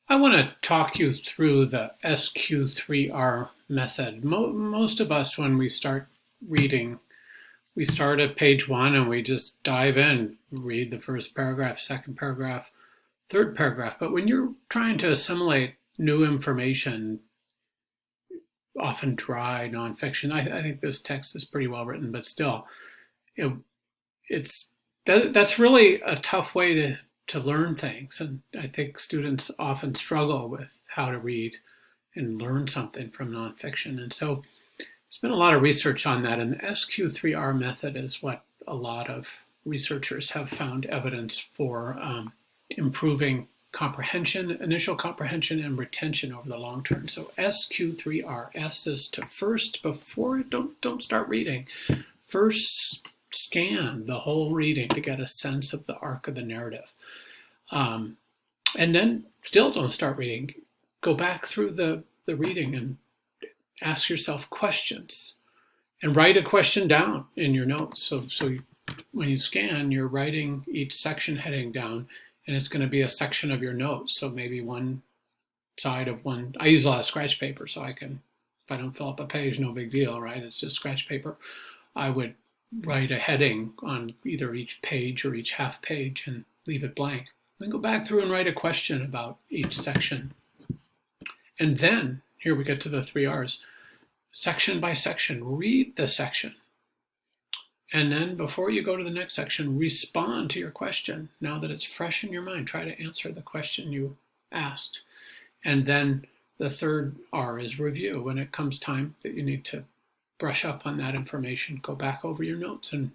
I want to talk you through the SQ3R method. Most of us, when we start reading, we start at page 1 and we just dive in, read the first paragraph, second paragraph, third paragraph. But when you're trying to assimilate new information, often dry nonfiction, I think this text is pretty well written, but still, it, that's really a tough way to learn things. And I think students often struggle with how to read and learn something from nonfiction. And so there's been a lot of research on that. And the SQ3R method is what a lot of researchers have found evidence for improving comprehension, initial comprehension, and retention over the long term. So SQ3R, S is to first, before, don't start reading. First scan the whole reading to get a sense of the arc of the narrative. And then still don't start reading. Go back through the reading and ask yourself questions and write a question down in your notes. So when you scan, you're writing each section heading down, and it's going to be a section of your notes. So maybe one side of one, I use a lot of scratch paper, so I can, if I don't fill up a page, no big deal, right? It's just scratch paper. I would write a heading on either each page or each half page and leave it blank. Then go back through and write a question about each section. And then, here we get to the 3 R's. Section by section, read the section. And then before you go to the next section, respond to your question. Now that it's fresh in your mind, try to answer the question you asked. And then the 3rd R is review. When it comes time that you need to brush up on that information, go back over your notes and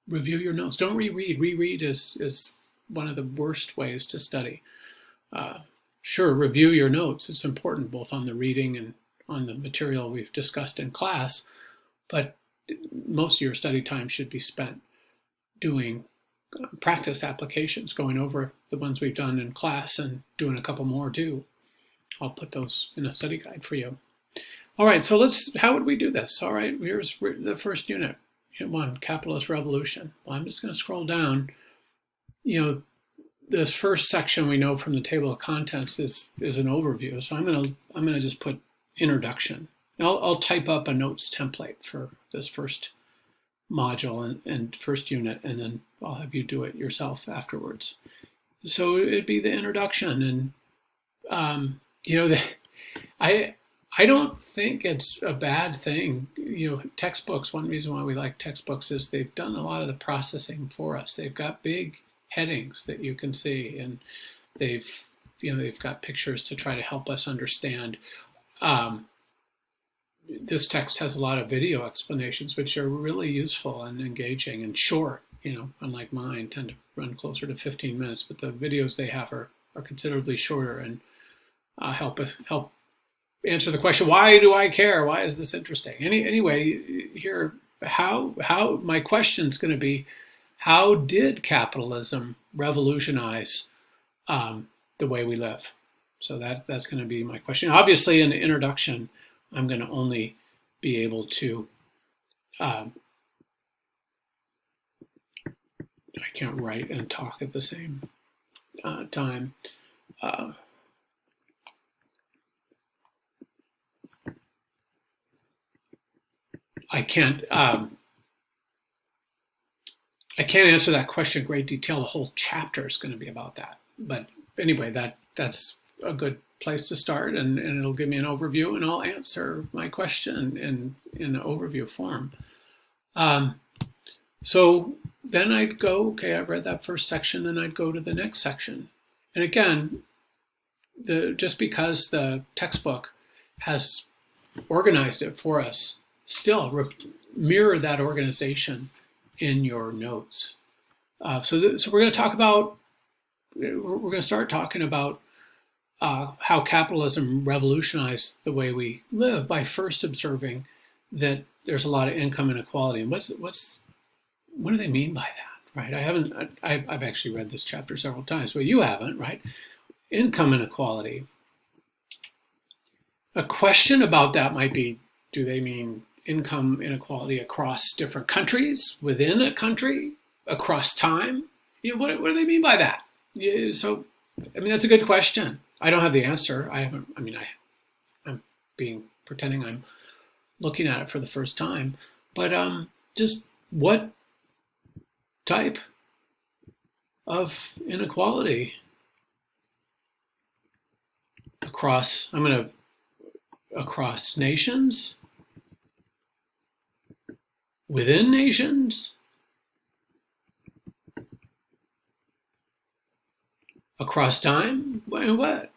review your notes. Don't reread. Reread is one of the worst ways to study. Sure, review your notes. It's important both on the reading and on the material we've discussed in class, but most of your study time should be spent doing practice applications, going over the ones we've done in class and doing a couple more too. I'll put those in a study guide for you. All right, so how would we do this? All right, here's the first unit, Unit 1, Capitalist Revolution. Well, I'm just going to scroll down. This first section we know from the table of contents is an overview. So I'm gonna just put introduction. I'll type up a notes template for this first module and first unit, and then I'll have you do it yourself afterwards. So it'd be the introduction, and I don't think it's a bad thing. Textbooks. One reason why we like textbooks is they've done a lot of the processing for us. They've got big headings that you can see, and they've got pictures to try to help us understand. This text has a lot of video explanations, which are really useful and engaging and short. Unlike mine, tend to run closer to 15 minutes, but the videos they have are considerably shorter and help answer the question, why do I care? Why is this interesting? Anyway, here, how my question's going to be, how did capitalism revolutionize the way we live? So that's going to be my question. Obviously, in the introduction, I'm going to only be able to, I can't write and talk at the same time. I can't answer that question in great detail. The whole chapter is going to be about that. But anyway, that's a good place to start, and it'll give me an overview, and I'll answer my question in an overview form. So then I'd go, okay, I've read that first section, and I'd go to the next section. And again, just because the textbook has organized it for us, still mirror that organization in your notes. So we're going to talk about, we're going to start talking about how capitalism revolutionized the way we live by first observing that there's a lot of income inequality. And what do they mean by that, right? I've actually read this chapter several times, but you haven't, right? Income inequality. A question about that might be, do they mean income inequality across different countries, within a country, across time? What do they mean by that? So, that's a good question. I don't have the answer. I'm pretending I'm looking at it for the first time. But just what type of inequality across nations, within nations, across time, and what?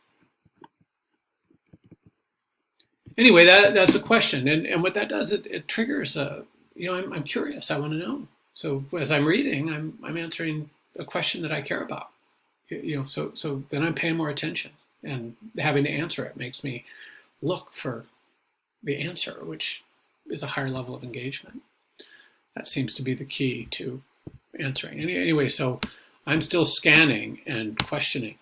Anyway, that's a question, and what that does, it triggers I'm curious. I want to know. So as I'm reading, I'm answering a question that I care about. So then I'm paying more attention, and having to answer it makes me look for the answer, which is a higher level of engagement. That seems to be the key to answering. Anyway, so I'm still scanning and questioning.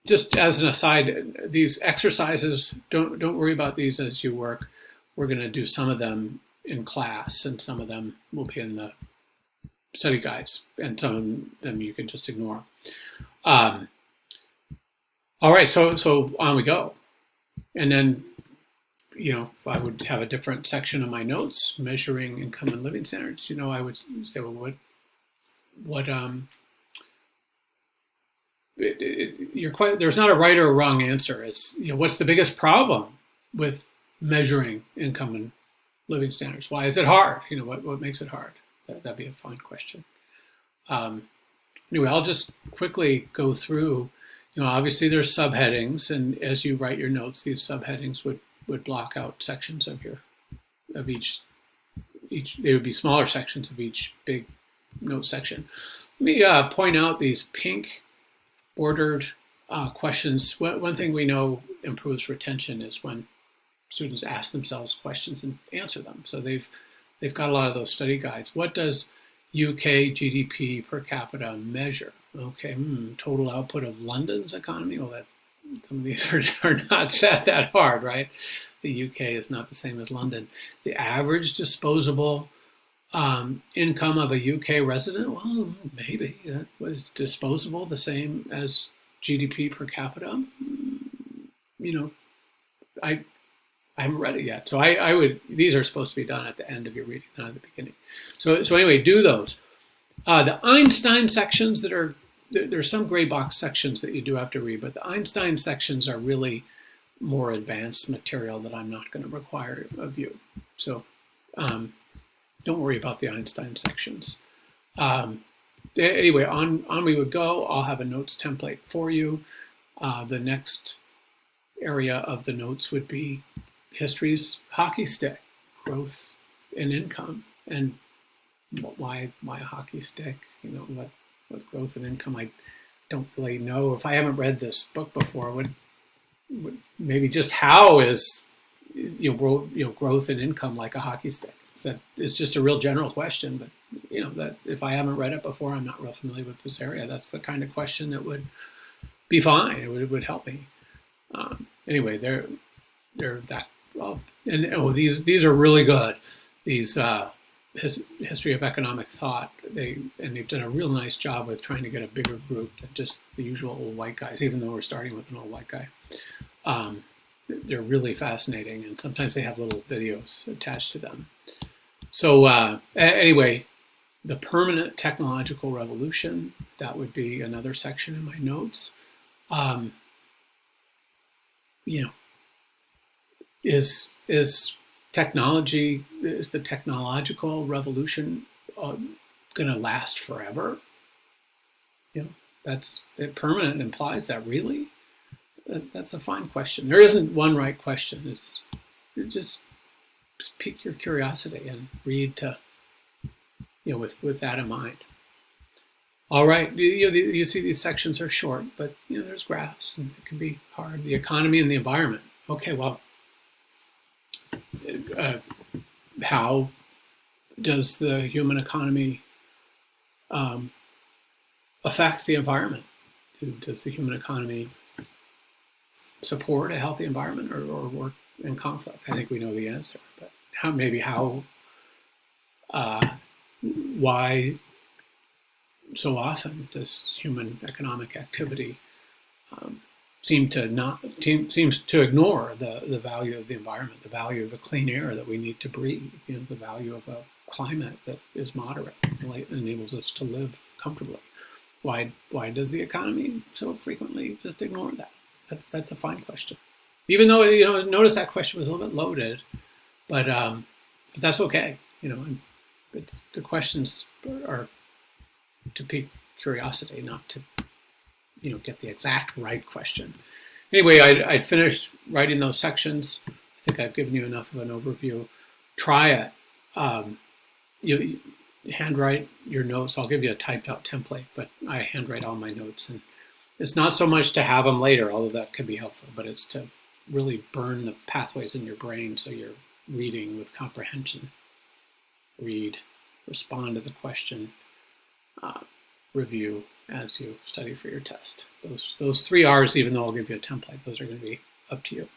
Just as an aside, these exercises, don't worry about these as you work. We're going to do some of them in class, and some of them will be in the study guides, and some of them you can just ignore. All right, so on we go. And then, I would have a different section of my notes, measuring income and living standards. I would say, well, there's not a right or a wrong answer. It's, what's the biggest problem with measuring income and living standards? Why is it hard? What makes it hard? That'd be a fun question. Anyway, I'll just quickly go through. Obviously there's subheadings, and as you write your notes, these subheadings would block out sections of each. They would be smaller sections of each big note section. Let me point out these pink bordered questions. One thing we know improves retention is when students ask themselves questions and answer them. So they've got a lot of those study guides. What does UK GDP per capita measure? Okay, total output of London's economy. Well, some of these are not set that hard, right? The UK is not the same as London. The average disposable income of a UK resident? Well, maybe. Was disposable the same as GDP per capita? I haven't read it yet. So I would, these are supposed to be done at the end of your reading, not at the beginning. So anyway, do those. The Einstein sections there's some gray box sections that you do have to read, but the Einstein sections are really more advanced material that I'm not going to require of you. So don't worry about the Einstein sections. Anyway, on we would go. I'll have a notes template for you. The next area of the notes would be history's hockey stick, growth in income, and why a hockey stick? What growth in income? I don't really know. If I haven't read this book before, would maybe just how is growth in income like a hockey stick? That is just a real general question, but that if I haven't read it before, I'm not real familiar with this area. That's the kind of question that would be fine. It would help me. Anyway, they're that well, and these are really good. These history of economic thought. They've done a real nice job with trying to get a bigger group than just the usual old white guys. Even though we're starting with an old white guy, they're really fascinating, and sometimes they have little videos attached to them. So anyway, the permanent technological revolution, that would be another section in my notes. Is the technological revolution going to last forever? That's permanent implies that, really? That's a fine question. There isn't one right question. It's just pique your curiosity and read to, with that in mind. All right, you see these sections are short, but there's graphs and it can be hard. The economy and the environment. Okay, well, how does the human economy affect the environment? Does the human economy support a healthy environment or work in conflict? I think we know the answer, but why so often does human economic activity seems to ignore the value of the environment, the value of the clean air that we need to breathe, the value of a climate that is moderate and enables us to live comfortably. Why does the economy so frequently just ignore that? That's a fine question. Even though, notice that question was a little bit loaded, but that's okay. The questions are to pique curiosity, not to get the exact right question. Anyway, I finished writing those sections. I think I've given you enough of an overview. Try it. You handwrite your notes. I'll give you a typed out template, but I handwrite all my notes. And it's not so much to have them later, although that could be helpful, but it's to really burn the pathways in your brain so you're reading with comprehension. Read, respond to the question, review as you study for your test. Those 3 R's, even though I'll give you a template, those are going to be up to you.